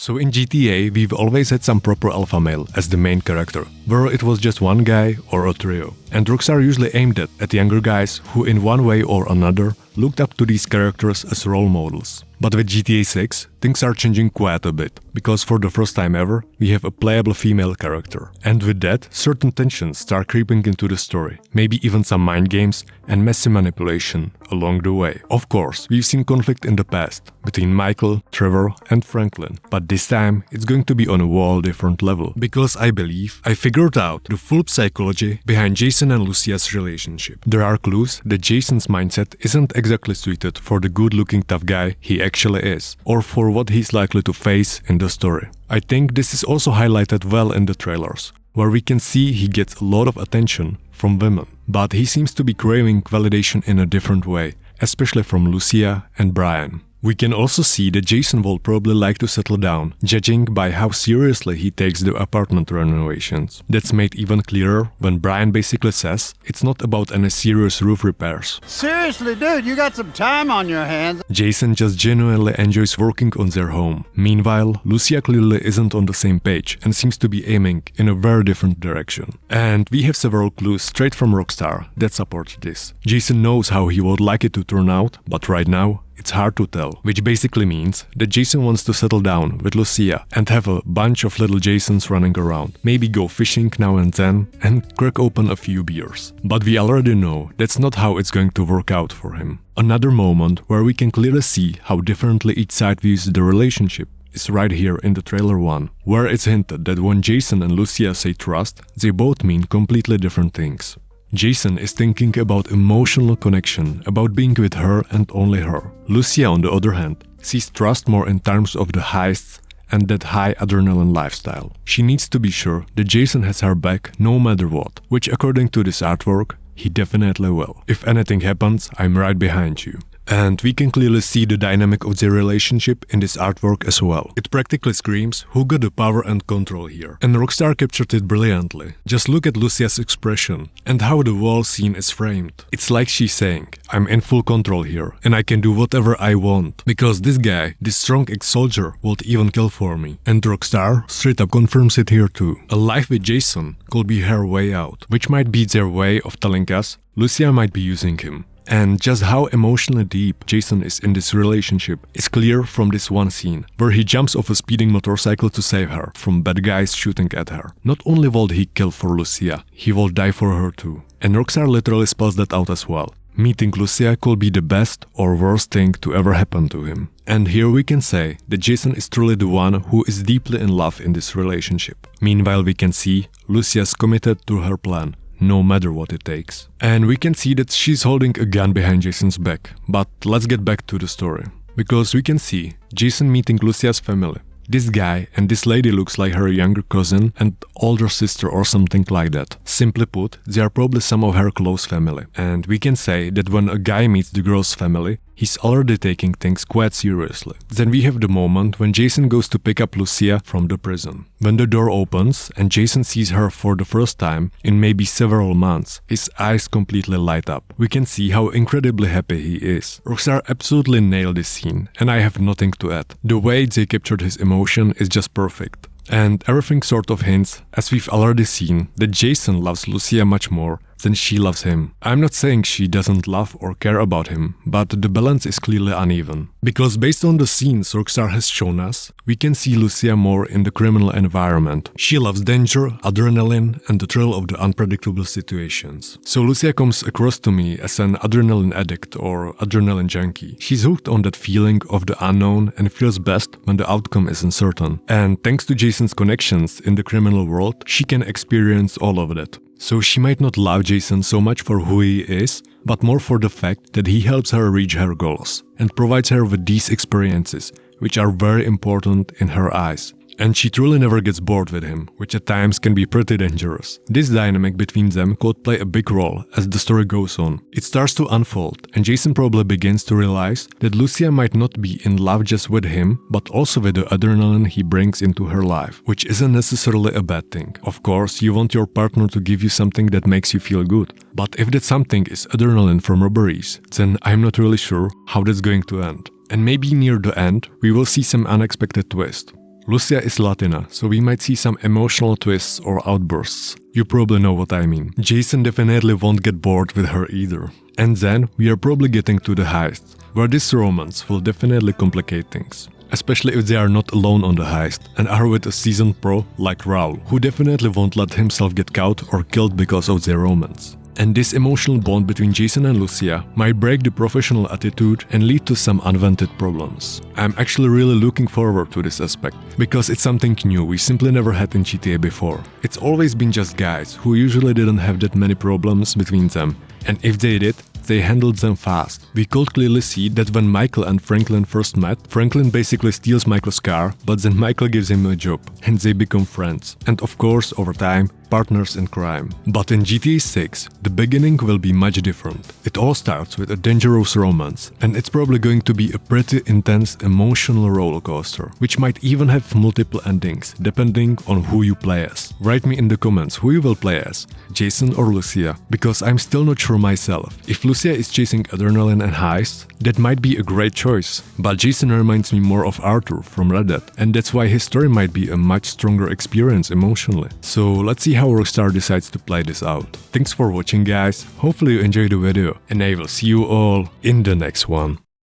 So in GTA, we've always had some proper alpha male as the main character, where it was just one guy or a trio. And Rockstar usually aimed at younger guys who in one way or another looked up to these characters as role models. But with GTA 6, things are changing quite a bit, because for the first time ever, we have a playable female character. And with that, certain tensions start creeping into the story, maybe even some mind games and messy manipulation along the way. Of course, we've seen conflict in the past, between Michael, Trevor and Franklin, but this time it's going to be on a whole different level, because I believe I figured out the full psychology behind Jason and Lucia's relationship. There are clues that Jason's mindset isn't exactly suited for the good-looking tough guy he actually is, or for what he's likely to face in the story. I think this is also highlighted well in the trailers, where we can see he gets a lot of attention from women, but he seems to be craving validation in a different way, especially from Lucia and Brian. We can also see that Jason will probably like to settle down, judging by how seriously he takes the apartment renovations. That's made even clearer when Brian basically says it's not about any serious roof repairs. Seriously, dude, you got some time on your hands. Jason just genuinely enjoys working on their home. Meanwhile, Lucia clearly isn't on the same page and seems to be aiming in a very different direction. And we have several clues straight from Rockstar that support this. Jason knows how he would like it to turn out, but right now, it's hard to tell, which basically means that Jason wants to settle down with Lucia and have a bunch of little Jasons running around, maybe go fishing now and then and crack open a few beers. But we already know that's not how it's going to work out for him. Another moment where we can clearly see how differently each side views the relationship is right here in the trailer 1, where it's hinted that when Jason and Lucia say trust, they both mean completely different things. Jason is thinking about emotional connection, about being with her and only her. Lucia, on the other hand, sees trust more in terms of the heists and that high adrenaline lifestyle. She needs to be sure that Jason has her back no matter what, which according to this artwork, he definitely will. If anything happens, I'm right behind you. And we can clearly see the dynamic of their relationship in this artwork as well. It practically screams who got the power and control here. And Rockstar captured it brilliantly. Just look at Lucia's expression and how the whole scene is framed. It's like she's saying, I'm in full control here and I can do whatever I want. Because this guy, this strong ex-soldier, would even kill for me. And Rockstar straight up confirms it here too. A life with Jason could be her way out, which might be their way of telling us Lucia might be using him. And just how emotionally deep Jason is in this relationship is clear from this one scene, where he jumps off a speeding motorcycle to save her from bad guys shooting at her. Not only will he kill for Lucia, he will die for her too. And Rockstar literally spells that out as well. Meeting Lucia could be the best or worst thing to ever happen to him. And here we can say that Jason is truly the one who is deeply in love in this relationship. Meanwhile, we can see Lucia's committed to her plan, no matter what it takes. And we can see that she's holding a gun behind Jason's back. But let's get back to the story. Because we can see Jason meeting Lucia's family. This guy and this lady looks like her younger cousin and older sister or something like that. Simply put, they are probably some of her close family. And we can say that when a guy meets the girl's family, he's already taking things quite seriously. Then we have the moment when Jason goes to pick up Lucia from the prison. When the door opens and Jason sees her for the first time in maybe several months, his eyes completely light up. We can see how incredibly happy he is. Rockstar absolutely nailed this scene, and I have nothing to add. The way they captured his emotion is just perfect. And everything sort of hints, as we've already seen, that Jason loves Lucia much more than she loves him. I'm not saying she doesn't love or care about him, but the balance is clearly uneven. Because based on the scenes Rockstar has shown us, we can see Lucia more in the criminal environment. She loves danger, adrenaline, and the thrill of the unpredictable situations. So Lucia comes across to me as an adrenaline addict or adrenaline junkie. She's hooked on that feeling of the unknown and feels best when the outcome is uncertain. And thanks to Jason's connections in the criminal world, she can experience all of that. So she might not love Jason so much for who he is, but more for the fact that he helps her reach her goals and provides her with these experiences, which are very important in her eyes. And she truly never gets bored with him, which at times can be pretty dangerous. This dynamic between them could play a big role as the story goes on. It starts to unfold, and Jason probably begins to realize that Lucia might not be in love just with him, but also with the adrenaline he brings into her life, which isn't necessarily a bad thing. Of course, you want your partner to give you something that makes you feel good. But if that something is adrenaline from robberies, then I'm not really sure how that's going to end. And maybe near the end, we will see some unexpected twist. Lucia is Latina, so we might see some emotional twists or outbursts. You probably know what I mean. Jason definitely won't get bored with her either. And then we are probably getting to the heist, where this romance will definitely complicate things. Especially if they are not alone on the heist and are with a seasoned pro like Raul, who definitely won't let himself get caught or killed because of their romance. And this emotional bond between Jason and Lucia might break the professional attitude and lead to some unwanted problems. I'm actually really looking forward to this aspect, because it's something new we simply never had in GTA before. It's always been just guys who usually didn't have that many problems between them, and if they did, they handled them fast. We could clearly see that when Michael and Franklin first met, Franklin basically steals Michael's car, but then Michael gives him a job, and they become friends. And of course, over time, partners in crime. But in GTA 6, the beginning will be much different. It all starts with a dangerous romance, and it's probably going to be a pretty intense emotional roller coaster, which might even have multiple endings, depending on who you play as. Write me in the comments who you will play as, Jason or Lucia, because I'm still not sure myself. If Lucia is chasing adrenaline and heists, that might be a great choice, but Jason reminds me more of Arthur from Red Dead, and that's why his story might be a much stronger experience emotionally. So let's see how Rockstar decides to play this out. Thanks for watching, guys, hopefully you enjoyed the video, and I will see you all in the next one.